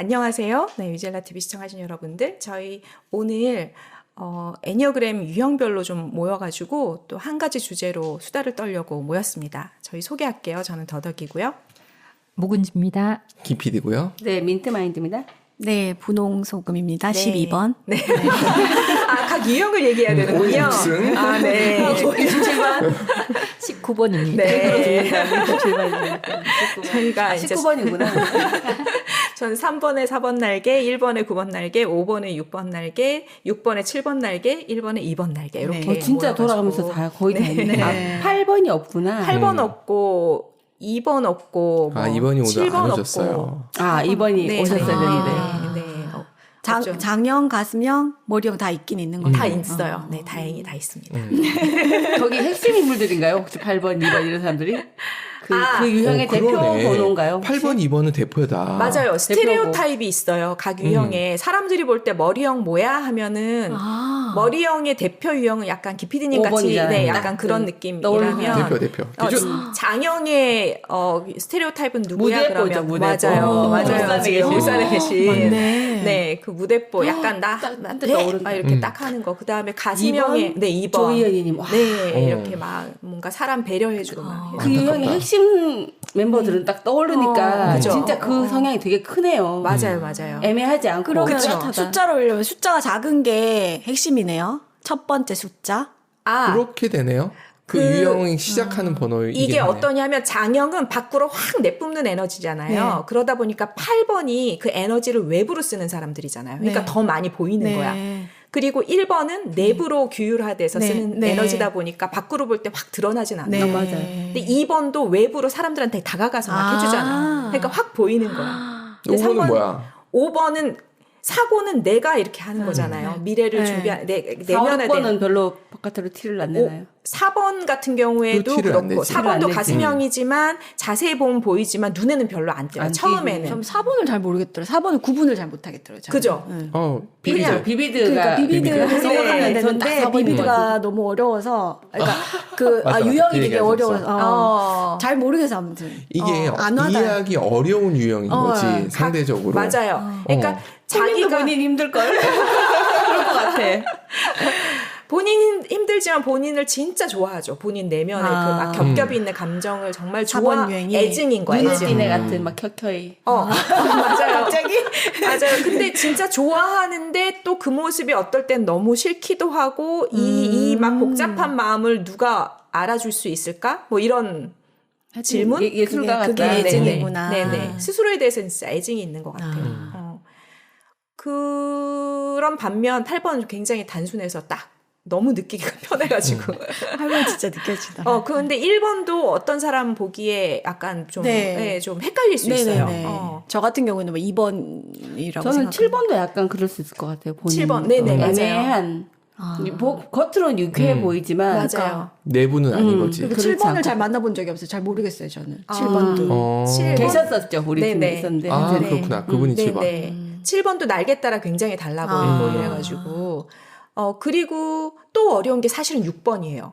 안녕하세요. 네, 유젤라 TV 시청하신 여러분들. 저희 오늘 애니어그램 유형별로 좀 모여가지고 또 한 가지 주제로 수다를 떨려고 모였습니다. 저희 소개할게요. 저는 더덕이고요. 묵은지입니다. 김PD고요. 네, 민트마인드입니다. 네, 분홍소금입니다. 네. 12번. 네. 각 유형을 얘기해야 되는군요. 아, 네. 17번. 19번입니다. 네. 저희가 이제 19번이구나. 전 3번에 4번 날개, 1번에 9번 날개, 5번에 6번 날개, 6번에 7번 날개, 1번에 2번 날개 이렇게 네. 진짜 모여가지고. 돌아가면서 다 거의 다 있네. 네. 8번이 없구나. 8번 없고 2번 없고 뭐 2번이 오늘 7번 안 없고. 오셨어요. 2번이 네, 오셨어야 네, 되는데. 네, 네. 없죠. 장형, 가슴형, 머리형 다 있긴 있는 거죠. 다 있어요. 네, 다행히 다 있습니다. 거기 핵심 인물들인가요? 혹시 8번, 2번 이런 사람들이? 그 유형의 대표 그러네. 번호인가요? 8번, 2번은 대표다. 맞아요. 스테레오 타입이 있어요. 각 유형에. 사람들이 볼 때 머리형 뭐야 하면은 머리형의 대표 유형은 약간 기피디님 같이 5번이잖아요. 네, 딱 약간 그런 느낌이라면 떠오르는 대표. 장형의 스테레오 타입은 누구야 무대뽀죠, 그러면 무대뽀. 맞아요. 울산에 맞아요. 지금 계신. 울산에 계신 맞네. 네, 그 무대뽀 약간 나한테 떠오른다. 이렇게 딱 하는 거. 그다음에 가슴형의 2번? 네, 2번. 조희연님. 와. 네, 이렇게 막 뭔가 사람 배려해주고 막 그 유형의 핵심 멤버들은 딱 떠오르니까 그죠. 진짜 그 성향이 되게 크네요. 맞아요. 애매하지 않고. 그러면 그쵸. 숫자로 올리면 숫자가 작은 게 핵심이네요. 첫 번째 숫자. 아, 그렇게 되네요. 그 유형이 시작하는 번호이긴 이게 하네. 어떠냐면 장형은 밖으로 확 내뿜는 에너지잖아요. 네. 그러다 보니까 8번이 그 에너지를 외부로 쓰는 사람들이잖아요. 그러니까 네. 더 많이 보이는 네. 거야. 그리고 1번은 내부로 규율화돼서 네. 쓰는 네. 에너지다 보니까 밖으로 볼 때 확 드러나진 않아요. 네. 맞아요. 근데 2번도 외부로 사람들한테 다가가서 막 해주잖아요. 그러니까 확 보이는 거야. 근데 5번은 뭐야? 5번은 사고는 내가 이렇게 하는 거잖아요. 미래를 네. 준비한 내면에 내면에 4번은 별로 바깥으로 티를 안 내나요? 4번 같은 경우에도 티를 안 그렇고 내지. 4번도 티를 안 가슴형이지만 자세히 보면 보이지만 눈에는 별로 안 띄어요. 안 처음에는. 좀 4번을 잘 모르겠더라고요. 4번은 구분을 잘 못하겠더라고요. 저는. 그죠? 네. 비비드. 비비드가 그러니까 비비드를 비비드. 생각하면 네, 되는데 전 비비드가 너무 어려워서 그러니까 맞아, 유형이 그 되게 얘기하셨어. 어려워서 잘 모르겠어 아무튼. 이게 안 와닿아요. 이해하기 어려운 유형인 거지, 상대적으로. 맞아요. 그러니까 자기가 자기가 본인 힘들걸? 그럴 것 같아. 본인 힘들지만 본인을 진짜 좋아하죠. 본인 내면의 그 막 겹겹이 있는 감정을 정말 좋아 4번 유형이 애증인 거야. 눈에 애증. 띄네 같은 막 켜켜이. 맞아요. 갑자기? 맞아요. 근데 진짜 좋아하는데 또 그 모습이 어떨 땐 너무 싫기도 하고 이 막 복잡한 마음을 누가 알아줄 수 있을까? 뭐 이런 질문? 예술가 같다. 그게 애증이구나. 네네. 스스로에 대해서는 진짜 애증이 있는 것 같아요. 그런 반면 8번은 굉장히 단순해서 딱 너무 느끼기가 편해가지고. 할머니 진짜 느껴지다. 근데 1번도 어떤 사람 보기에 약간 좀, 네. 좀 헷갈릴 수 있어요. 네네네. 저 같은 경우는 뭐 2번이라고 저는 생각합니다. 7번도 약간 그럴 수 있을 것 같아요. 본인. 7번. 네네, 맞아요. 애매한. 겉으로는 유쾌해 보이지만 맞아요. 내부는 아닌 거지. 그리고 그렇지 7번을 않고. 잘 만나본 적이 없어요. 잘 모르겠어요, 저는. 7번도. 7번? 계셨었죠. 우리 팀에 네네. 있었는데. 아, 네. 그렇구나. 그분이 7번. 네네. 7번도 날개 따라 굉장히 달라 보이고 이래가지고. 그리고 또 어려운 게 사실은 6번이에요.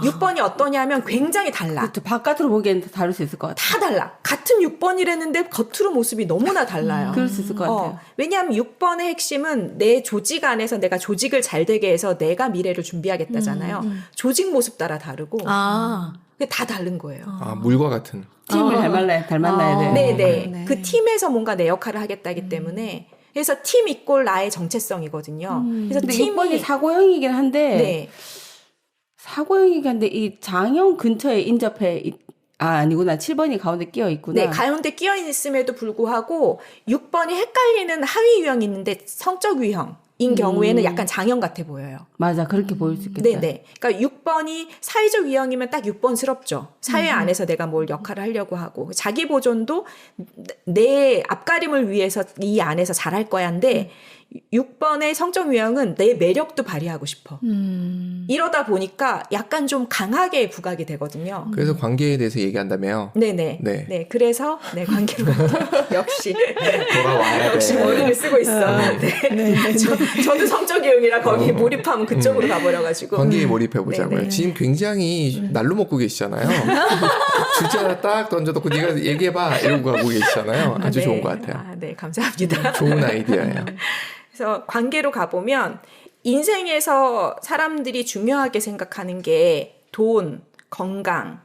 6번이 어떠냐면 굉장히 달라. 그렇죠. 바깥으로 보기에는 다 다를 수 있을 것 같아요. 다 달라. 같은 6번이랬는데 겉으로 모습이 너무나 달라요. 그럴 수 있을 것 같아요. 왜냐하면 6번의 핵심은 내 조직 안에서 내가 조직을 잘 되게 해서 내가 미래를 준비하겠다잖아요. 조직 모습 따라 다르고 그게 다 다른 거예요. 물과 같은. 팀을 닮아야 돼. 네네. 그러네. 그 팀에서 뭔가 내 역할을 하겠다기 때문에 그래서 팀 이꼴 나의 정체성이거든요. 그래서 근데 팀이 6번이 사고형이긴 한데 네. 사고형이긴 한데 이 장형 근처에 인접해 아니구나. 7번이 가운데 끼어 있구나. 네, 가운데 끼어 있음에도 불구하고 6번이 헷갈리는 하위 유형이 있는데 성적 유형인 경우에는 약간 장형 같아 보여요. 맞아. 그렇게 보일 수 있겠다. 네네. 그러니까 6번이 사회적 유형이면 딱 6번스럽죠. 사회 안에서 내가 뭘 역할을 하려고 하고 자기 보존도 내 앞가림을 위해서 이 안에서 잘할 거야인데 6번의 성적 유형은 내 매력도 발휘하고 싶어. 이러다 보니까 약간 좀 강하게 부각이 되거든요. 그래서 관계에 대해서 얘기한다며요. 네네. 네. 네. 그래서 네 관계로 역시 돌아와야 역시 돼. 머리를 쓰고 있어. 네. 저도 성적 유형이라 거기 몰입하면 그쪽으로 가버려가지고. 관계에 몰입해 보자고요. 네네. 지금 굉장히 날로 먹고 계시잖아요. 주제 하나 딱 던져놓고 네가 얘기해봐 이러고 가고 계시잖아요. 아주 네. 좋은 것 같아요. 아, 네, 감사합니다. 좋은 아이디어예요. 그래서 관계로 가보면 인생에서 사람들이 중요하게 생각하는 게 돈, 건강,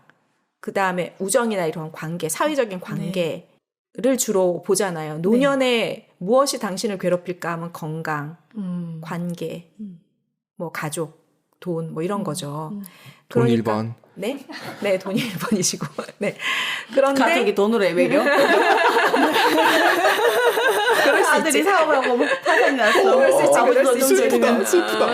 그 다음에 우정이나 이런 관계, 사회적인 관계를 주로 보잖아요. 노년에 무엇이 당신을 괴롭힐까 하면 건강, 관계, 뭐 가족, 돈, 뭐 이런 거죠. 돈 그러니까- 1번. 네? 네, 돈이 1번이시고. 네. 그런데 가족이 돈으로 애매겨? 아들이 사업을 하고 파산 났어. 그럴 수 있지, 그럴 수 있지. 슬프다, 슬프다.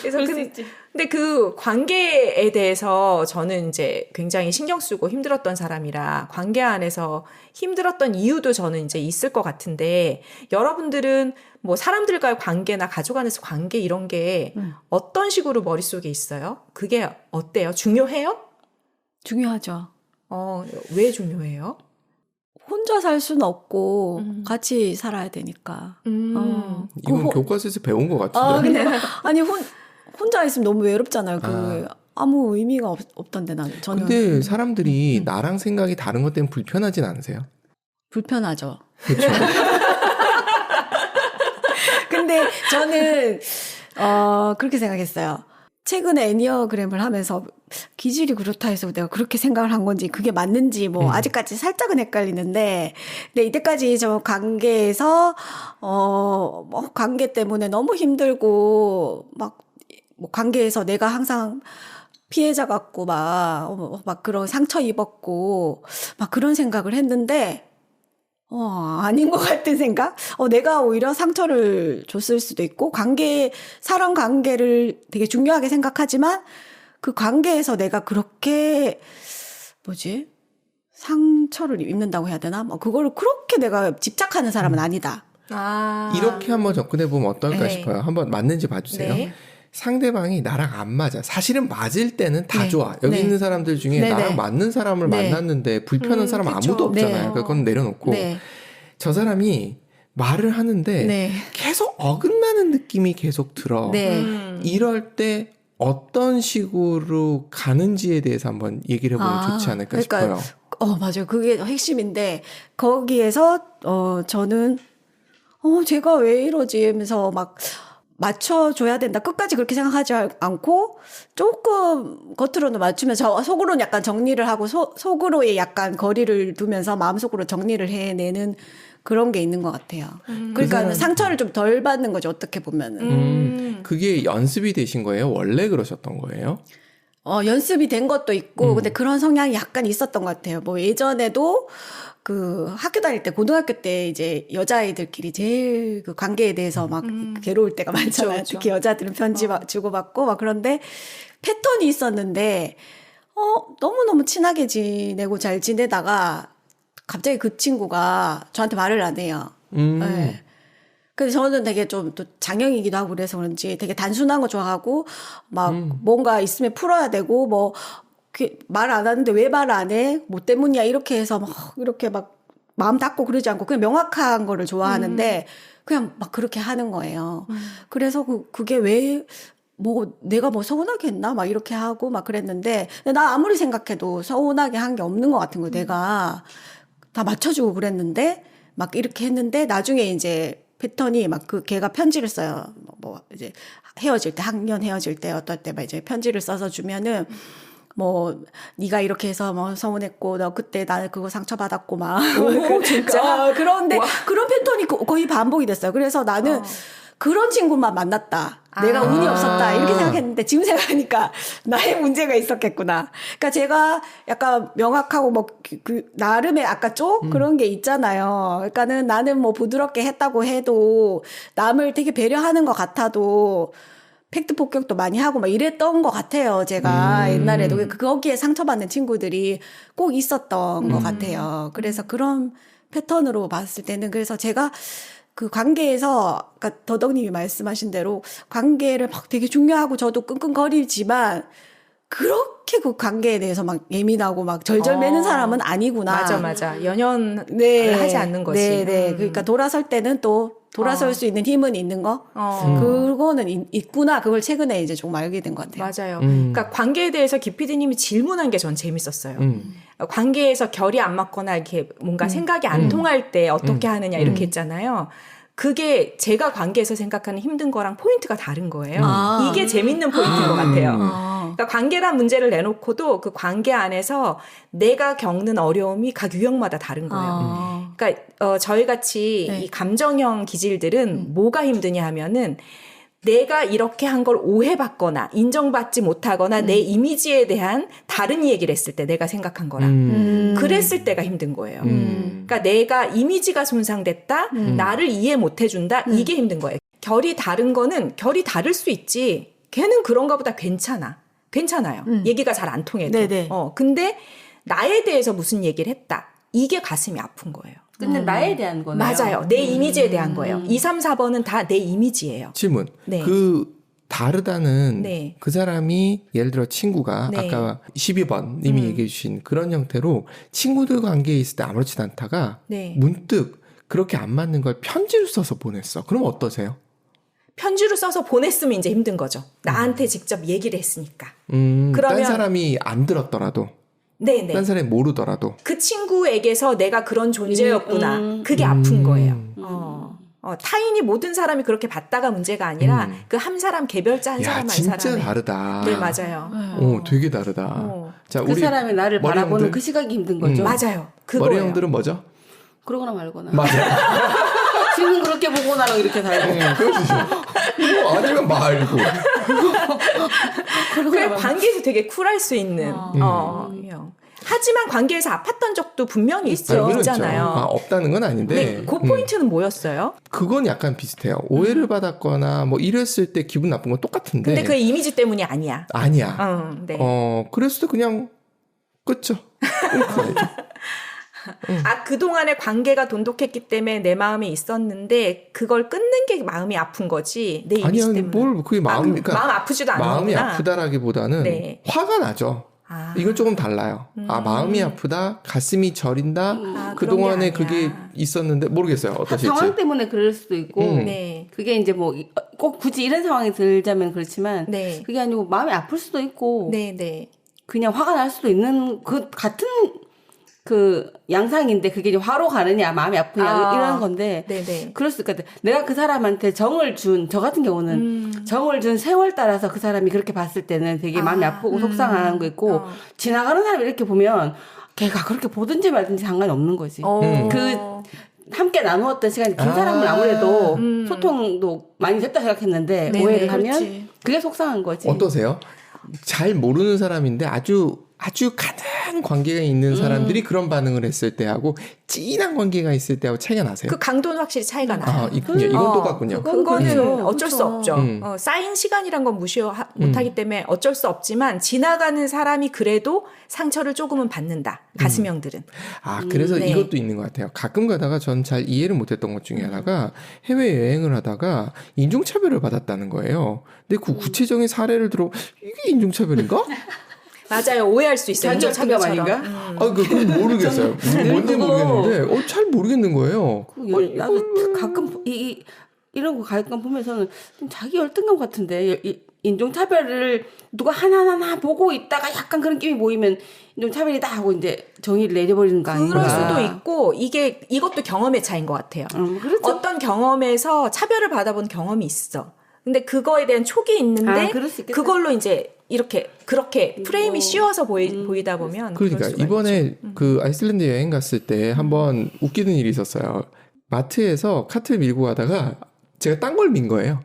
그래서 그럴 수 있지. 근데 그 관계에 대해서 저는 이제 굉장히 신경 쓰고 힘들었던 사람이라 관계 안에서 힘들었던 이유도 저는 이제 있을 것 같은데 여러분들은 뭐 사람들과의 관계나 가족 안에서 관계 이런 게 어떤 식으로 머릿속에 있어요? 그게 어때요? 중요해요? 중요하죠. 왜 중요해요? 혼자 살 수는 없고 같이 살아야 되니까. 이건 그 교과서에서 배운 것 같은데. 근데 아니 혼자 있으면 너무 외롭잖아요. 아. 아무 의미가 없던데 저는 근데 사람들이 나랑 생각이 다른 것 때문에 불편하진 않으세요? 불편하죠. 그렇죠. 근데 저는 그렇게 생각했어요. 최근에 애니어그램을 하면서 기질이 그렇다 해서 내가 그렇게 생각을 한 건지 그게 맞는지 뭐 아직까지 살짝은 헷갈리는데 근데 이때까지 저 관계에서 뭐 관계 때문에 너무 힘들고 막 뭐 관계에서 내가 항상 피해자 같고 막 그런 상처 입었고 막 그런 생각을 했는데 아닌 것 같은 생각? 내가 오히려 상처를 줬을 수도 있고, 사람 관계를 되게 중요하게 생각하지만, 그 관계에서 내가 그렇게, 상처를 입는다고 해야 되나? 그거를 그렇게 내가 집착하는 사람은 아니다. 이렇게 한번 접근해보면 어떨까 네. 싶어요. 한번 맞는지 봐주세요. 네. 상대방이 나랑 안 맞아. 사실은 맞을 때는 다 네. 좋아. 여기 네. 있는 사람들 중에 네, 나랑 네. 맞는 사람을 네. 만났는데 불편한 사람 그쵸. 아무도 없잖아요. 네. 그건 내려놓고 네. 저 사람이 말을 하는데 네. 계속 어긋나는 느낌이 계속 들어. 네. 이럴 때 어떤 식으로 가는지에 대해서 한번 얘기를 해보면 좋지 않을까 그러니까, 싶어요. 맞아요. 그게 핵심인데, 거기에서, 저는, 제가 왜 이러지? 하면서 막, 맞춰줘야 된다. 끝까지 그렇게 생각하지 않고, 조금 겉으로는 맞추면서, 속으로는 약간 정리를 하고, 속으로의 약간 거리를 두면서 마음속으로 정리를 해내는 그런 게 있는 것 같아요. 그러니까 상처를 좀 덜 받는 거죠. 어떻게 보면은. 그게 연습이 되신 거예요? 원래 그러셨던 거예요? 연습이 된 것도 있고, 근데 그런 성향이 약간 있었던 것 같아요. 뭐 예전에도 그 학교 다닐 때, 고등학교 때 이제 여자아이들끼리 제일 그 관계에 대해서 막 괴로울 때가 많잖아요. 그쵸. 특히 여자들은 편지 주고받고 막 그런데 패턴이 있었는데, 너무너무 친하게 지내고 잘 지내다가 갑자기 그 친구가 저한테 말을 안 해요. 네. 근데 저는 되게 좀 또 장형이기도 하고 그래서 그런지 되게 단순한 거 좋아하고 막 뭔가 있으면 풀어야 되고 뭐 말 안 하는데 왜 말 안 해? 뭐 때문이야? 이렇게 해서 막 이렇게 막 마음 닫고 그러지 않고 그냥 명확한 거를 좋아하는데 그냥 막 그렇게 하는 거예요. 그래서 그게 왜 뭐 내가 뭐 서운하게 했나? 막 이렇게 하고 막 그랬는데 근데 나 아무리 생각해도 서운하게 한 게 없는 것 같은 거예요. 내가 다 맞춰주고 그랬는데 막 이렇게 했는데 나중에 이제 패턴이 막 걔가 편지를 써요. 뭐 이제 헤어질 때 학년 헤어질 때 어떨 때 막 이제 편지를 써서 주면은 뭐 네가 이렇게 해서 뭐 서운했고 너 그때 나 그거 상처받았고 막 진짜 그런데 그런 패턴이 거의 반복이 됐어요. 그래서 나는 그런 친구만 만났다. 내가 운이 없었다. 이렇게 생각했는데 지금 생각하니까 나의 문제가 있었겠구나. 그러니까 제가 약간 명확하고 뭐 나름의 아까 그런 게 있잖아요. 그러니까는 나는 뭐 부드럽게 했다고 해도 남을 되게 배려하는 것 같아도 팩트 폭격도 많이 하고 막 이랬던 것 같아요. 제가 옛날에도 거기에 상처받는 친구들이 꼭 있었던 것 같아요. 그래서 그런 패턴으로 봤을 때는 그래서 제가 그 관계에서 그러니까 더덕님이 말씀하신 대로 관계를 막 되게 중요하고 저도 끙끙거리지만 그렇게 그 관계에 대해서 막 예민하고 막 절절 매는 사람은 아니구나. 맞아. 연연을 네. 하지 않는 거지. 네. 그러니까 돌아설 때는 또 돌아설 수 있는 힘은 있는 거. 그거는 있구나. 그걸 최근에 이제 좀 알게 된 것 같아요. 맞아요. 그러니까 관계에 대해서 기피디님이 질문한 게 전 재밌었어요. 관계에서 결이 안 맞거나 이렇게 뭔가 생각이 안 통할 때 어떻게 하느냐 이렇게 했잖아요. 그게 제가 관계에서 생각하는 힘든 거랑 포인트가 다른 거예요. 이게 재밌는 포인트인 것 같아요. 그러니까 관계란 문제를 내놓고도 그 관계 안에서 내가 겪는 어려움이 각 유형마다 다른 거예요. 그러니까 저희 같이 네. 이 감정형 기질들은 뭐가 힘드냐 하면은 내가 이렇게 한 걸 오해받거나 인정받지 못하거나 내 이미지에 대한 다른 얘기를 했을 때 내가 생각한 거랑 그랬을 때가 힘든 거예요. 그러니까 내가 이미지가 손상됐다, 나를 이해 못해준다, 이게 힘든 거예요. 결이 다른 거는 결이 다를 수 있지. 걔는 그런가 보다 괜찮아요. 얘기가 잘 안 통해도. 네네. 근데 나에 대해서 무슨 얘기를 했다. 이게 가슴이 아픈 거예요. 근데 나에 대한 거네요. 맞아요. 내 이미지에 대한 거예요. 2, 3, 4번은 다 내 이미지예요. 질문. 네. 그 다르다는 네. 그 사람이 예를 들어 친구가 네. 아까 12번 님이 얘기해 주신 그런 형태로 친구들 관계에 있을 때 아무렇지도 않다가 네. 문득 그렇게 안 맞는 걸 편지로 써서 보냈어. 그럼 어떠세요? 편지로 써서 보냈으면 이제 힘든 거죠. 나한테 직접 얘기를 했으니까. 딴 그러면- 사람이 안 들었더라도 네네. 딴 사람이 모르더라도 그 친구에게서 내가 그런 존재였구나. 그게 아픈 거예요. 타인이 모든 사람이 그렇게 봤다가 문제가 아니라 그 한 사람 개별자 한 야 사람 한 진짜 사람의. 다르다. 네, 맞아요. 되게 다르다. 자, 그 사람이 나를 머리 바라보는 형들, 그 시각이 힘든 거죠. 맞아요. 머리 그거예요. 형들은 뭐죠? 그러거나 말거나. 맞아요. 지금 그렇게 보고 나랑 이렇게 달고. 그렇죠. 뭐 아니면 말고. 그래 관계에서 되게 쿨할 수 있는 형. 하지만 관계에서 아팠던 적도 분명히 그렇죠. 있잖아요. 없다는 건 아닌데. 네, 그 포인트는 뭐였어요? 그건 약간 비슷해요. 오해를 받았거나 뭐 이랬을 때 기분 나쁜 건 똑같은데. 근데 그 이미지 때문이 아니야. 아니야. 네. 그랬을 때 그냥 끝죠. 그동안의 관계가 돈독했기 때문에 내 마음에 있었는데 그걸 끊는 게 마음이 아픈 거지. 내 이미지 아니야, 때문에. 뭘 그게 그러니까 마음 아프지도 않은 마음이 거구나. 아프다라기보다는 네. 화가 나죠. 이건 조금 달라요. 마음이 아프다, 가슴이 저린다. 그동안에 그런 게 그게 아니야. 있었는데 모르겠어요. 어떠실지. 상황 때문에 그럴 수도 있고. 네. 그게 이제 뭐 꼭 굳이 이런 상황이 들자면 그렇지만 네. 그게 아니고 마음이 아플 수도 있고 네, 네. 그냥 화가 날 수도 있는 그 같은 그 양상인데 그게 이제 화로 가느냐 마음이 아프냐 이런 건데 네, 네. 그럴 수 있거든. 내가 그 사람한테 정을 준 저 같은 경우는 정을 준 세월 따라서 그 사람이 그렇게 봤을 때는 되게 마음이 아프고 속상한 거 있고 지나가는 사람 이렇게 보면 걔가 그렇게 보든지 말든지 상관이 없는 거지. 그 함께 나누었던 시간이 긴 사람은 아무래도 소통도 많이 됐다 생각했는데 네네, 오해를 하면 그렇지. 그게 속상한 거지. 어떠세요? 잘 모르는 사람인데 아주 가는 관계가 있는 사람들이 그런 반응을 했을 때하고 진한 관계가 있을 때하고 차이가 나세요? 그 강도는 확실히 차이가 나요. 있군요. 이건 똑같군요. 그거는 그렇죠. 어쩔 수 그렇죠. 없죠. 쌓인 시간이란 건 무시 못하기 때문에 어쩔 수 없지만 지나가는 사람이 그래도 상처를 조금은 받는다. 가슴형들은. 그래서 네. 이것도 있는 것 같아요. 가끔 가다가 전 잘 이해를 못했던 것 중에 하나가 해외여행을 하다가 인종차별을 받았다는 거예요. 근데 그 구체적인 사례를 들어 이게 인종차별인가? 맞아요. 오해할 수 있어요. 자기 인종차별처럼. 아닌가? 그건 모르겠어요. 뭔지 그거- 모르겠는데 잘 모르겠는 거예요. 나도 가끔 이런 거 가끔 보면서는 좀 자기 열등감 같은데 인종차별을 누가 하나하나 보고 있다가 약간 그런 끼이 모이면 인종차별이다 하고 이제 정의를 내려버리는 거 아닌가. 그럴 수도 있고 이것도 경험의 차이인 것 같아요. 그렇죠. 어떤 경험에서 차별을 받아본 경험이 있어. 근데 그거에 대한 촉이 있는데 그럴 수 있겠다. 그걸로 이제 그렇게 프레임이 씌워서 보이다 보면 그러니까 그럴 수가 이번에 그 아이슬란드 여행 갔을 때 한번 웃기는 일이 있었어요. 마트에서 카트를 밀고 가다가 제가 딴 걸 민 거예요.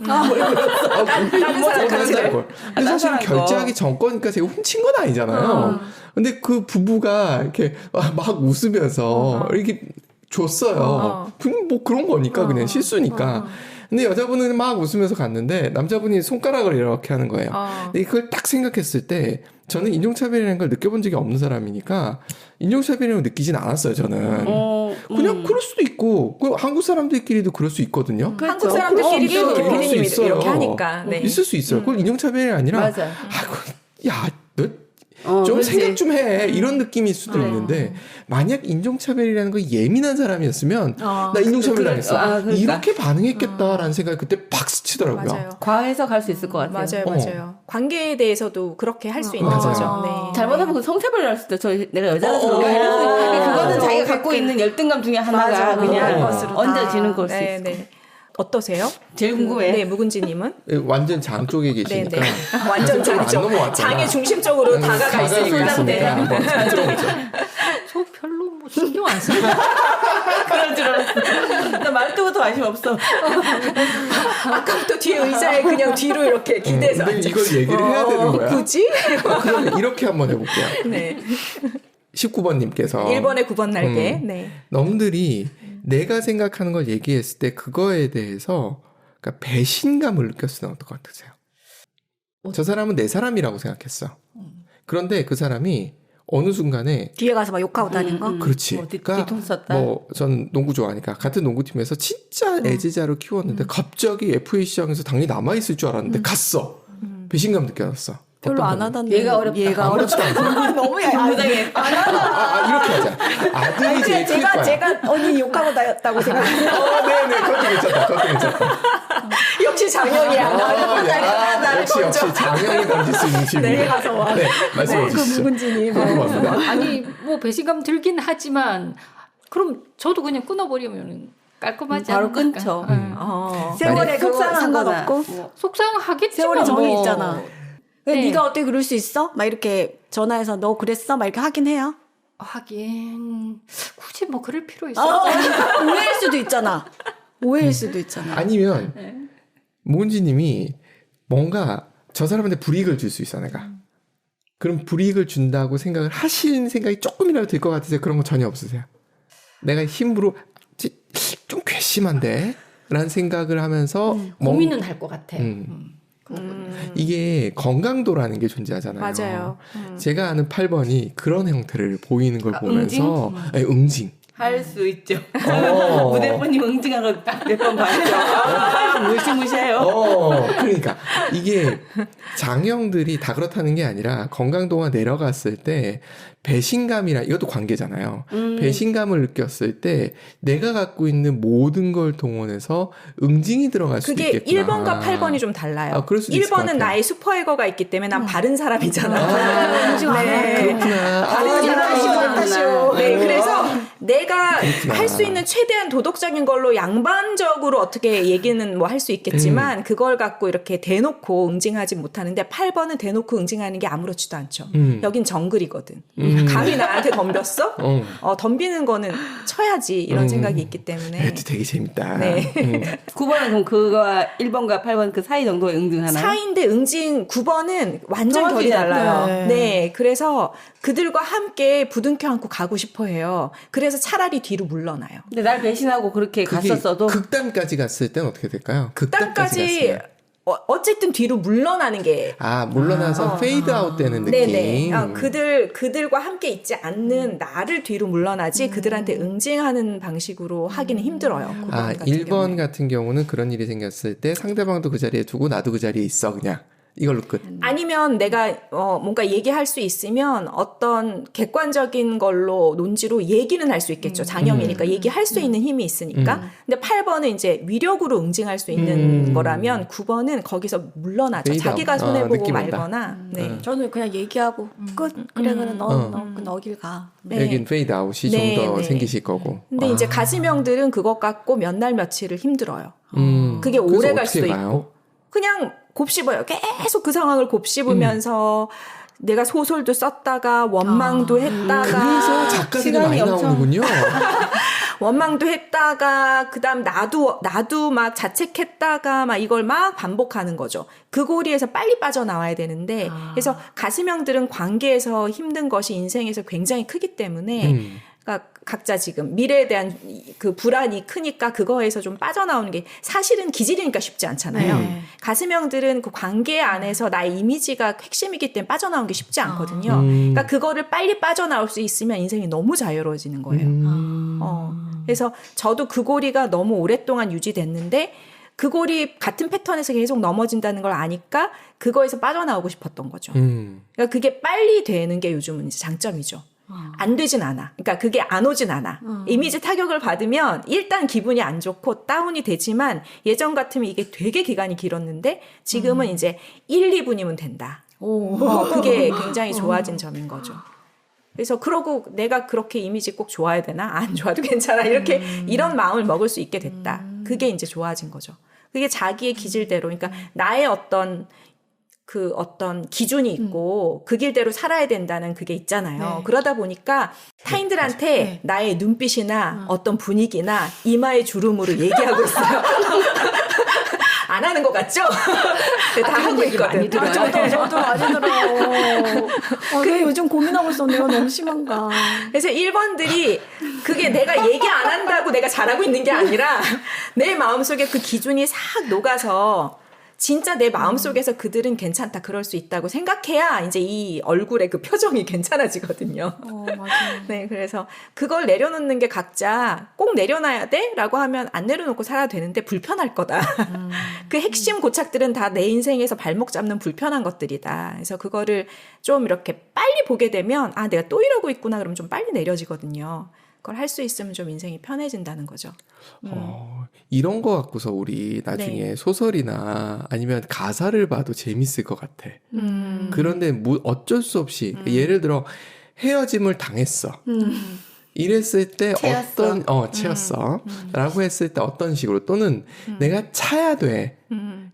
다른 사람 카트를. 근데 사실 딴 사람 결제하기 전 거니까 제가 훔친 건 아니잖아요. 근데 그 부부가 이렇게 막 웃으면서 이렇게 줬어요. 그냥 뭐 그런 거니까 그냥 실수니까. 근데 여자분은 막 웃으면서 갔는데 남자분이 손가락을 이렇게 하는 거예요. 근데 이걸 딱 생각했을 때 저는 인종차별이라는 걸 느껴본 적이 없는 사람이니까 인종차별이라고 느끼진 않았어요. 저는 그냥 그럴 수도 있고 한국 사람들끼리도 그럴 수 있거든요. 그렇죠. 한국 사람들끼리도 그럴 수 대표님이 있어요. 이렇게 하니까. 네. 있을 수 있어요. 그걸 인종차별이 아니라 맞아. 야, 너 좀 그렇지. 생각 좀 해. 이런 느낌일 수도 있는데 만약 인종차별이라는 거 예민한 사람이었으면 나 인종차별 당했어. 그러니까. 이렇게 반응했겠다라는 생각이 그때 팍 스치더라고요. 맞아요. 과해석할 수 있을 것 같아요. 맞아요. 관계에 대해서도 그렇게 할 수 있는 맞아요. 거죠. 네. 잘못하면 그 성차별을 할 수도 있어요. 내가 여자라서 그런가 이럴 수 있어요. 그거는 자기가 갖고 있는 열등감 중에 하나가 그냥 얹어지는 걸 수 네, 있어. 네. 어떠세요? 제일 궁금해. 네, 묵은지님은? 완전 장 쪽에 계시니까 네. 완전 그쪽으로 안 장쪽. 넘어왔잖아. 장의 중심적으로 다가가 있으니까. 있으니까 네. 한번 들어보죠. 저 별로 뭐 신경 안 써요. 그럴 줄 알았어. 나 말투부터 관심 없어. 아까부터 뒤에 의자에 그냥 뒤로 이렇게 기대서 근데 이걸 얘기를 해야 되는 거야. 굳이? 그러면 이렇게 한번 해볼게요. 네. 19번님께서 1번에 9번 날개. 네. 넘들이 내가 생각하는 걸 얘기했을 때 그거에 대해서 그러니까 배신감을 느꼈을 때는 어떨 것 같으세요? 저 사람은 내 사람이라고 생각했어. 그런데 그 사람이 어느 순간에 뒤에 가서 막 욕하고 다니는 거? 그렇지. 뭐 그러니까 뒤통수 쳤다. 전 농구 좋아하니까 같은 농구팀에서 진짜 애지자로 키웠는데 갑자기 FA 시장에서 당연히 남아있을 줄 알았는데 갔어. 배신감 느껴졌어. 별로 어떤 안 거는? 하던데. 얘가 어렵다. 얘가 아무렇지도 않고. 너무 굉장히 이렇게 하자. 아들이 제일 클 거야. 제가 언니 욕하고 다녔다고 생각해요. 네네. 그것도 괜찮다. 그것도 괜찮다. 역시 장영이야. 나를 역시 장영이 던질 수 있는 질문. 네, 가서 와. 네, 말씀해 그 주시죠. 묵은지님. 궁금합니다. 아니 뭐 배신감 들긴 하지만 그럼 저도 그냥 끊어버리면 깔끔하지 바로 않을까? 끊죠. 세월에 그거 속상한 거나 상관없고. 뭐. 속상하겠지만 세월에 정이 뭐. 있잖아. 네. 네가 어떻게 그럴 수 있어? 막 이렇게 전화해서 너 그랬어? 막 이렇게 하긴 해요. 하긴 굳이 뭐 그럴 필요 있어? 오해일 수도 있잖아. 오해일 수도 있잖아. 아니면 모은지님이 뭔가 저 사람한테 불이익을 줄 수 있어 내가. 그럼 불이익을 준다고 생각을 하시는 생각이 조금이라도 들 것 같으세요? 그런 거 전혀 없으세요? 내가 힘으로 좀 괘씸한데? 라는 생각을 하면서 고민은 할 것 같아. 이게 건강도라는 게 존재하잖아요. 맞아요. 제가 아는 8번이 그런 형태를 보이는 걸 보면서 응징. 할 수 있죠. 어. 무대분이 응징한 거 몇 번 봤죠. 무시무시해요. 그러니까 이게 장형들이 다 그렇다는 게 아니라 건강도가 내려갔을 때 배신감이랑 이것도 관계잖아요. 배신감을 느꼈을 때 내가 갖고 있는 모든 걸 동원해서 응징이 들어갈 수도 그게 있겠구나. 1번과 8번이 좀 달라요. 아, 그럴 수도 있을 것 1번은 같아요. 나의 슈퍼에거가 있기 때문에 난 바른 사람이잖아. 그렇구나. 바른 사람이구나. 네, 그래서 내가 그렇구나. 할 수 있는 최대한 도덕적인 걸로 양반적으로 어떻게 얘기는 뭐 할 수 있겠지만 그걸 갖고 이렇게 대놓고 응징하지 못하는데 8번은 대놓고 응징하는 게 아무렇지도 않죠. 여긴 정글이거든. 감히 나한테 덤볐어? 덤비는 거는 쳐야지 이런 생각이 있기 때문에. 이것도 되게 재밌다. 네. 9번은 그럼 그거와 1번과 8번 그 사이 정도에 응징하나요? 4인데 응징 9번은 완전 결이 달라요. 네. 네. 그래서 그들과 함께 부둥켜 안고 가고 싶어 해요. 그래서 차라리 뒤로 물러나요. 근데 날 배신하고 그렇게 그게 갔었어도 극단까지 갔을 땐 어떻게 될까요? 극단까지 땅까지 갔으면. 어쨌든 뒤로 물러나는 게 물러나서 페이드 아웃 되는 느낌. 네네. 그들과 함께 있지 않는 나를 뒤로 물러나지 그들한테 응징하는 방식으로 하기는 힘들어요. 9번 같은 1번 경우는. 같은 경우는 그런 일이 생겼을 때 상대방도 그 자리에 두고 나도 그 자리에 있어 그냥. 이걸로 끝. 아니면 내가 뭔가 얘기할 수 있으면 어떤 객관적인 걸로 논지로 얘기는 할 수 있겠죠. 장형이니까 얘기할 수 있는 힘이 있으니까. 근데 8번은 이제 위력으로 응징할 수 있는 거라면 9번은 거기서 물러나죠. 페이드 자기가 아웃. 손해보고 느낌 온다. 말거나. 네. 저는 그냥 얘기하고 끝. 그래 너 길 가. 네. 여긴 페이드 아웃이 네, 좀 더 네. 생기실 거고. 근데 이제 가지명들은 그것 갖고 몇 날 며칠을 힘들어요. 그게 그래서 오래 갈 어떻게 수도 가요? 있고. 그냥 곱씹어요. 계속 그 상황을 곱씹으면서 내가 소설도 썼다가 원망도 했다가 그래서 작가들이 시간이 많이 엄청- 나오는군요. 원망도 했다가 그다음 나도 막 자책했다가 막 이걸 막 반복하는 거죠. 그 고리에서 빨리 빠져나와야 되는데 그래서 가슴형들은 관계에서 힘든 것이 인생에서 굉장히 크기 때문에 그러니까 각자 지금 미래에 대한 그 불안이 크니까 그거에서 좀 빠져나오는 게 사실은 기질이니까 쉽지 않잖아요. 네. 가슴형들은 그 관계 안에서 나의 이미지가 핵심이기 때문에 빠져나오는 게 쉽지 않거든요. 그러니까 그거를 빨리 빠져나올 수 있으면 인생이 너무 자유로워지는 거예요. 그래서 저도 그 고리가 너무 오랫동안 유지됐는데 그 고리 같은 패턴에서 계속 넘어진다는 걸 아니까 그거에서 빠져나오고 싶었던 거죠. 그러니까 그게 빨리 되는 게 요즘은 이제 장점이죠. 안 되진 않아. 그러니까 그게 안 오진 않아. 이미지 타격을 받으면 일단 기분이 안 좋고 다운이 되지만 예전 같으면 이게 되게 기간이 길었는데 지금은 이제 1, 2분이면 된다. 그게 굉장히 좋아진 점인 거죠. 그래서 그러고 내가 그렇게 이미지 꼭 좋아야 되나? 안 좋아도 괜찮아. 이렇게 이런 마음을 먹을 수 있게 됐다. 그게 이제 좋아진 거죠. 그게 자기의 기질대로 그러니까 나의 어떤 기준이 있고 그 길대로 살아야 된다는 그게 있잖아요. 네. 그러다 보니까 타인들한테 네. 나의 눈빛이나 어떤 분위기나 이마의 주름으로 얘기하고 있어요. 안 하는 것 같죠? 네, 다 하고 있거든. 저도 많이 들어요. 그게 요즘 고민하고 있었네요. 너무 심한가. 그래서 1번들이 그게 내가 얘기 안 한다고 내가 잘하고 있는 게 아니라 내 마음속에 그 기준이 싹 녹아서 진짜 내 마음속에서 그들은 괜찮다, 그럴 수 있다고 생각해야 이제 이 얼굴의 그 표정이 괜찮아지거든요. 맞아요. 네, 그래서 그걸 내려놓는 게 각자 꼭 내려놔야 돼? 라고 하면 안 내려놓고 살아도 되는데 불편할 거다. 그 핵심 고착들은 다 내 인생에서 발목 잡는 불편한 것들이다. 그래서 그거를 좀 이렇게 빨리 보게 되면 아, 내가 또 이러고 있구나. 그러면 좀 빨리 내려지거든요. 그걸 할 수 있으면 좀 인생이 편해진다는 거죠. 이런 거 갖고서 우리 나중에 네. 소설이나 아니면 가사를 봐도 재밌을 것 같아. 그런데 어쩔 수 없이 예를 들어 헤어짐을 당했어. 이랬을 때 채였어. 라고 했을 때 어떤 식으로 또는 내가 차야 돼.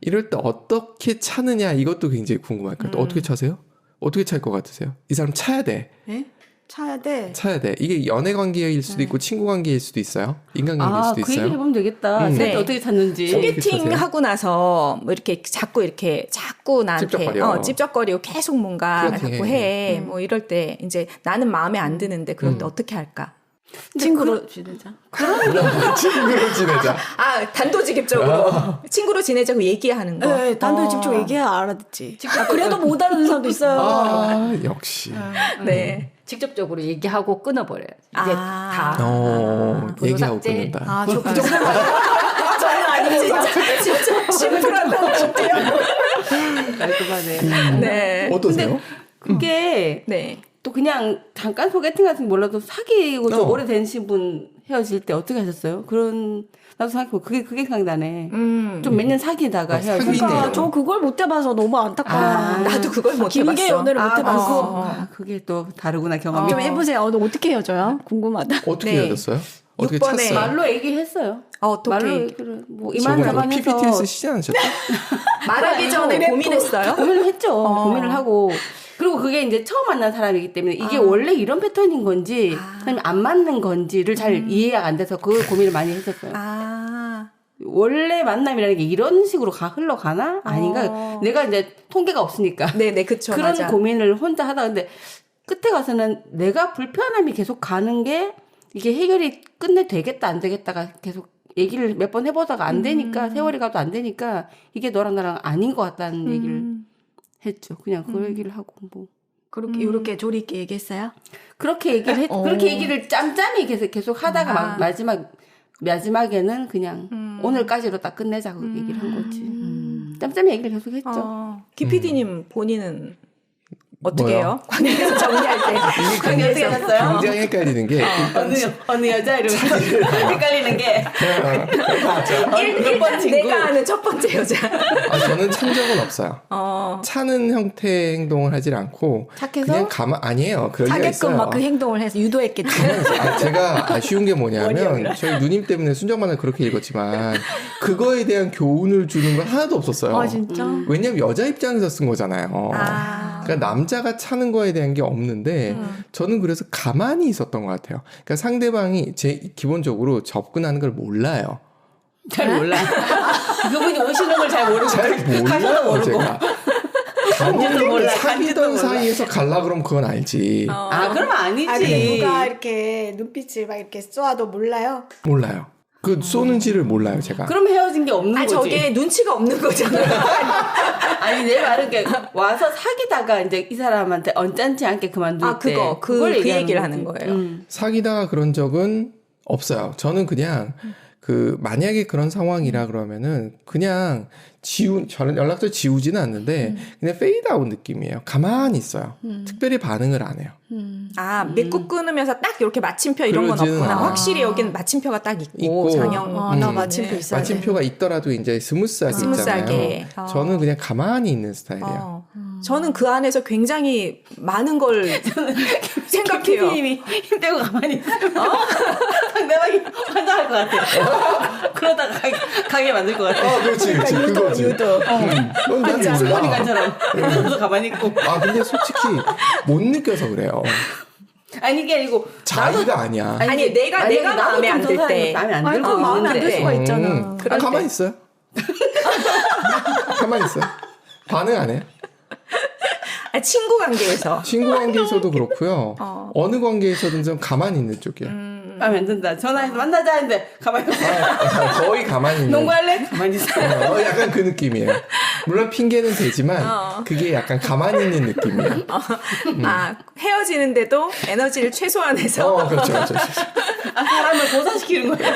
이럴 때 어떻게 차느냐 이것도 굉장히 궁금할 것 같아요. 어떻게 차세요? 어떻게 찰 것 같으세요? 이 사람 차야 돼. 네? 차야 돼. 차야 돼. 이게 연애 관계일 수도 있고 친구 관계일 수도 있어요. 인간관계일 수도 그 있어요. 얘기를 해보면 되겠다. 네. 네. 어떻게 찾는지. 소개팅 하고 나서 뭐 이렇게 자꾸 나한테 찝쩍거려. 찝쩍거리고 계속 뭔가 플러팅해. 자꾸 해. 뭐 이럴 때 이제 나는 마음에 안 드는데 그럴 때 어떻게 할까? 친구로 지내자. 친구로 지내자. 아, 단도직입적으로 친구로 지내자고 얘기하는 거. 네, 단도직입적 얘기해야 알아듣지. 그래도 못 알아듣는 사람도 있어요. 아, 역시. 네. 직접적으로 얘기하고 끊어버려요. 이제 아. 다 얘기하고 삭제. 끊는다. 아, 저 그 정도는 저는 아니에요. 진짜 심플하다. 깔끔하네. 네. 어떠세요? 그게 네. 또 그냥 잠깐 소개팅 같은 거 몰라도 사귀고 좀 어. 오래된 분 헤어질 때 어떻게 하셨어요? 나도 사귀고 그게 생각나네. 좀 몇 년 사귀다가 헤어질 때. 그러니까 저 그걸 못 해봐서 너무 안타까워요. 나도 그걸 못 길게 해봤어. 연애를 못 해봐서. 그게 또 다르구나 경험이. 좀 해보세요. 너 어떻게 헤어져요? 궁금하다. 어떻게 네. 헤어졌어요? 어떻게 6번에 찼어요? 말로 얘기했어요. 어떻게 말로 얘기- 얘기를 뭐 저번에 이만저만 해서 PPT 쓰시지 않으셨죠? 말하기 전에 고민했어요? 고민을 했죠. 고민을 하고 그리고 그게 이제 처음 만난 사람이기 때문에 이게 원래 이런 패턴인 건지 아니면 안 맞는 건지를 잘 이해가 안 돼서 그 고민을 많이 했었어요. 아. 원래 만남이라는 게 이런 식으로 흘러가나? 아닌가? 내가 이제 통계가 없으니까. 네네, 그쵸. 그런 맞아. 고민을 혼자 하다가 근데 끝에 가서는 내가 불편함이 계속 가는 게 이게 해결이 끝내 되겠다 안 되겠다가 계속 얘기를 몇 번 해보다가 안 되니까 세월이 가도 안 되니까 이게 너랑 나랑 아닌 것 같다는 얘기를 했죠. 그냥 그 얘기를 하고 뭐 그렇게 이렇게 조리 있게 얘기했어요? 그렇게 얘기를 그렇게 얘기를 짬짬이 계속 하다가 막 마지막에는 그냥 오늘까지로 딱 끝내자고 얘기를 한 거지. 짬짬이 얘기를 계속 했죠. 기피디님 본인은 어떻게 뭐요? 해요? 관계에서 정리할 때. 그게 어떻게 하셨어요? 굉장히 헷갈리는 게 일단 어느 여자 이러면서 헷갈리는 게 일단 내가 아는 첫 번째 여자. 저는 찬 적은 없어요. 차는 형태의 행동을 하질 않고 착해서? 그냥 아니에요. 그럴 리가 사게끔 있어요. 막 그 행동을 해서 유도했겠지. 제가 아쉬운 게 뭐냐면 저희 누님 때문에 순정만을 그렇게 읽었지만 그거에 대한 교훈을 주는 건 하나도 없었어요. 아, 진짜? 왜냐면 여자 입장에서 쓴 거잖아요. 그러니까 남자가 차는 거에 대한 게 없는데 저는 그래서 가만히 있었던 것 같아요. 그러니까 상대방이 기본적으로 접근하는 걸 몰라요. 잘 몰라. 그분이 오시는 걸 잘 모르고 잘 몰라요, 제가. 간지도 몰라. 사귀던 사이에서 갈라 그러면 그건 알지. 아, 그러면 아니지. 아, 근데 누가 이렇게 눈빛을 막 이렇게 쏘아도 몰라요? 몰라요. 그 쏘는지를 몰라요, 제가. 그럼 헤어진 게 없는 아, 거지. 저게 눈치가 없는 거잖아요. 아니 내 말은 와서 사귀다가 이제 이 사람한테 언짢지 않게 그만둘 때 그걸 그 얘기를 하는 거지. 거예요. 사귀다가 그런 적은 없어요. 저는 그냥 만약에 그런 상황이라 그러면은 그냥 저는 연락처 지우지는 않는데 그냥 페이드아웃 느낌이에요. 가만히 있어요. 특별히 반응을 안 해요. 아, 맺고 끊으면서 딱 이렇게 마침표 이런 건 그러지는 없구나. 않아요. 확실히 여기는 마침표가 딱 있고, 있고. 장형. 나 마침표 있어야 돼. 마침표가 있더라도 이제 스무스하게 스무스하게. 있잖아요. 저는 그냥 가만히 있는 스타일이에요. 저는 그 안에서 굉장히 많은 걸 생각해요. PD님이 힘빼고 가만히 있으면 상대방이 환장할 것 같아. 그러다가 가게 만들 것 같아. 그렇지, 그렇지. 그거지. 유도. 넌 나는 몰라. 스포니간처럼 앉아서 가만히 있고. 아, 근데 솔직히 못 느껴서 그래요. 아니 이게 아니고 자기가 아니야. 아니, 내가 마음에 안 들 때. 마음에 안 아니, 들고 그 마음에 안 들 있는데 수가 있잖아. 그럴 가만히 때. 있어요. 가만히 있어요. 반응 안 해요. 아, 친구 관계에서. 친구 관계에서도 그렇고요. 어느 관계에서든 좀 가만히 있는 쪽이에요. 마음에 안 든다. 전화해서 만나자 했는데 가만히 있어. 거의 가만히 있는. 농구할래? 가만히 있어. 약간 그 느낌이에요. 물론 핑계는 되지만 그게 약간 가만히 있는 느낌이에요. 아, 헤어지는데도 에너지를 최소한해서. 그렇죠, 그렇죠. 아, 사람을 고사시키는 거예요.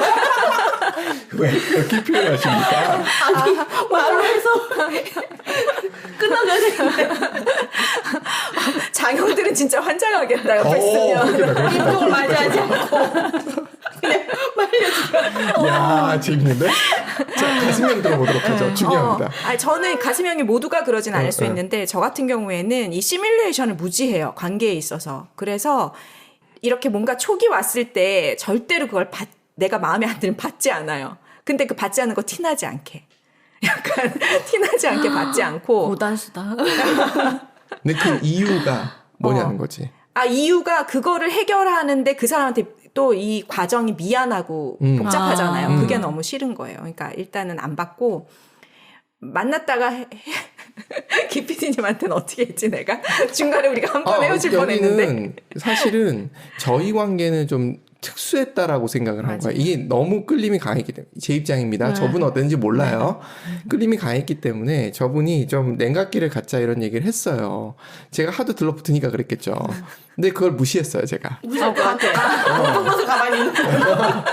왜 그렇게 표현하십니까? 아니, 말로 해서 끝나줘야 되는데. 장형들은 진짜 환장하겠다, 옆에 있으면. 그렇겠다. 입쪽을 맞이하지 않고 그냥 말려주고. 야, 재밌는데? 자, 가슴형 들어보도록 하죠. 중요합니다. 아니, 저는 가슴형이 모두가 그러진 않을 수 네. 있는데, 저 같은 경우에는 이 시뮬레이션을 무지해요. 관계에 있어서. 그래서 이렇게 뭔가 촉이 왔을 때 절대로 그걸 내가 마음에 안 들면 받지 않아요. 근데 그 받지 않는 거 티나지 않게. 약간 티나지 않게 받지 않고. 고단수다. 근데 그 이유가 뭐냐는 거지. 아, 이유가 그거를 해결하는데 그 사람한테 또 이 과정이 미안하고 복잡하잖아요. 그게 너무 싫은 거예요. 그러니까 일단은 안 받고 만났다가 기피디님한테는 어떻게 했지 내가? 중간에 우리가 한 번 헤어질 뻔했는데. 여기는 사실은 저희 관계는 좀 특수했다라고 생각을 한 거예요. 이게 너무 끌림이 강했기 때문에. 제 입장입니다. 저분 어땠는지 몰라요. 끌림이 강했기 때문에 저분이 좀 냉각기를 갖자 이런 얘기를 했어요. 제가 하도 들러붙으니까 그랬겠죠. 근데 그걸 무시했어요, 제가. 무시할 것 같아. 어떤 것을 가만히 있는 거야.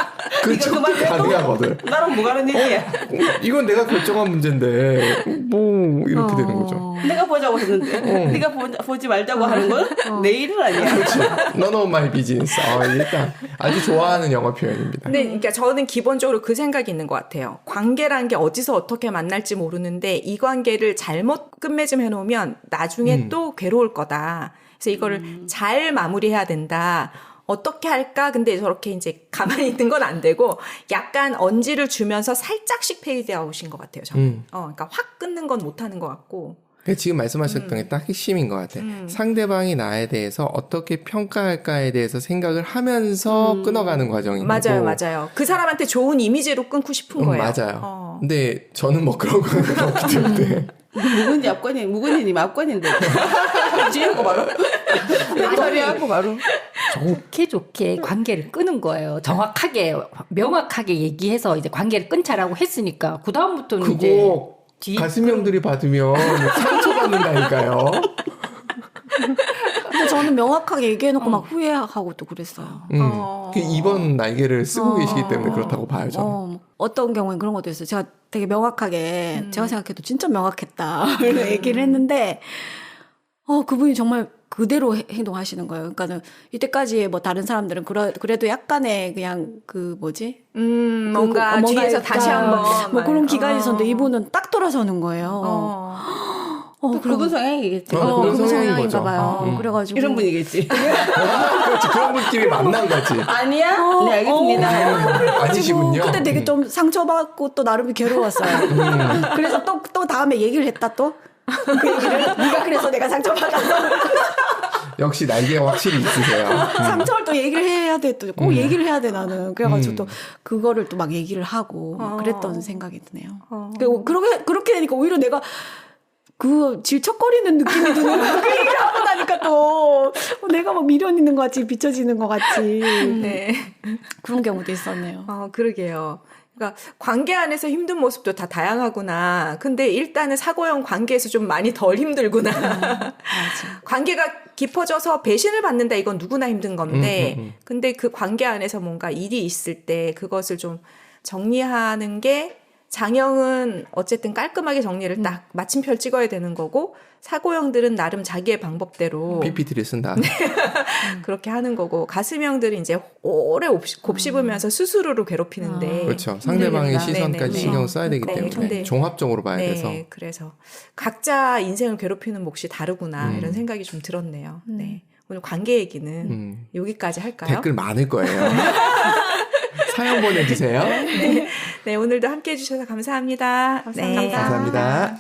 그 이거 척도 그만해도? 가능하거든. 나랑 뭐가 다른 얘기야. 이건 내가 결정한 문제인데 뭐 이렇게 되는 거죠. 내가 보자고 했는데 네가 보지 말자고 하는 건 내 일은 아니야. 그렇죠. None of my business. 일단 아주 좋아하는 영어 표현입니다. 근데 그러니까 저는 기본적으로 그 생각이 있는 것 같아요. 관계라는 게 어디서 어떻게 만날지 모르는데 이 관계를 잘못 끝맺음 해놓으면 나중에 또 괴로울 거다. 그래서 이거를 잘 마무리해야 된다. 어떻게 할까? 근데 저렇게 이제 가만히 있는 건 안 되고 약간 언지를 주면서 살짝씩 페이드아웃인 것 같아요. 저는. 그러니까 확 끊는 건 못하는 것 같고. 지금 말씀하셨던 게 딱 핵심인 것 같아요. 상대방이 나에 대해서 어떻게 평가할까에 대해서 생각을 하면서 끊어가는 과정인 맞아요, 거고. 맞아요. 그 사람한테 좋은 이미지로 끊고 싶은 거예요. 맞아요. 근데 저는 뭐 그런 건 없기 때문에. 묵은지님 앞권인데. 지우고 바로. 처리하고 바로. 좋게 관계를 끄는 거예요. 정확하게 명확하게 얘기해서 이제 관계를 끊자라고 했으니까 그 다음부터는 이제 그거 가슴형들이 받으면 상처받는다니까요. 근데 저는 명확하게 얘기해놓고 막 후회하고 또 그랬어요. 그 2번 날개를 쓰고 계시기 때문에 그렇다고 봐요, 저는. 어떤 경우엔 그런 것도 있어요. 제가 되게 명확하게, 제가 생각해도 진짜 명확했다. 얘기를 했는데, 그분이 정말 그대로 행동하시는 거예요. 그러니까는 이때까지 뭐 다른 사람들은 그래도 약간의 그냥 뭔가 뒤에서 다시 한번 뭐 그런 기간이 있었는데 이분은 딱 돌아서는 거예요. 그분 성향이겠지. 그런 그분 성향인 성향인가 거죠. 봐요. 그래가지고 이런 분이겠지. 그렇지, 그런 분끼리 만난 거지. 아니야? 네, 알겠습니다. 아니시군요. 그때 되게 좀 상처받고 또 나름 괴로웠어요. 그래서 또 다음에 얘기를 했다 또. 그 얘기를 네가 그래서 내가 상처받았어. 역시 날개가 확실히 있으세요. 상처를 또 얘기를 해야 돼. 또 꼭 얘기를 해야 돼 나는. 그래가지고 또 그거를 또 막 얘기를 하고 그랬던 생각이 드네요. 그렇게 되니까 오히려 내가 그 질척거리는 느낌이 드는 거야. 그 얘기를 하고 나니까 또 내가 막 미련 있는 것 같이 비춰지는 것 같이 네. 그런 경우도 있었네요. 그러게요. 그러니까 관계 안에서 힘든 모습도 다 다양하구나. 근데 일단은 사고형 관계에서 좀 많이 덜 힘들구나. 맞아. 관계가 깊어져서 배신을 받는다. 이건 누구나 힘든 건데, 근데 그 관계 안에서 뭔가 일이 있을 때 그것을 좀 정리하는 게 장형은 어쨌든 깔끔하게 정리를 딱 마침표를 찍어야 되는 거고, 사고형들은 나름 자기의 방법대로 PPT를 쓴다. 그렇게 하는 거고, 가슴형들은 이제 오래 곱씹으면서 스스로를 괴롭히는데. 그렇죠. 상대방의 힘들구나. 시선까지 네네네. 신경을 써야 되기 네, 때문에 근데- 종합적으로 봐야 돼서. 네, 그래서 각자 인생을 괴롭히는 몫이 다르구나 이런 생각이 좀 들었네요. 네, 오늘 관계 얘기는 여기까지 할까요? 댓글 많을 거예요. 사연 보내주세요. 네, 오늘도 함께해 주셔서 감사합니다. 감사합니다. 네. 감사합니다.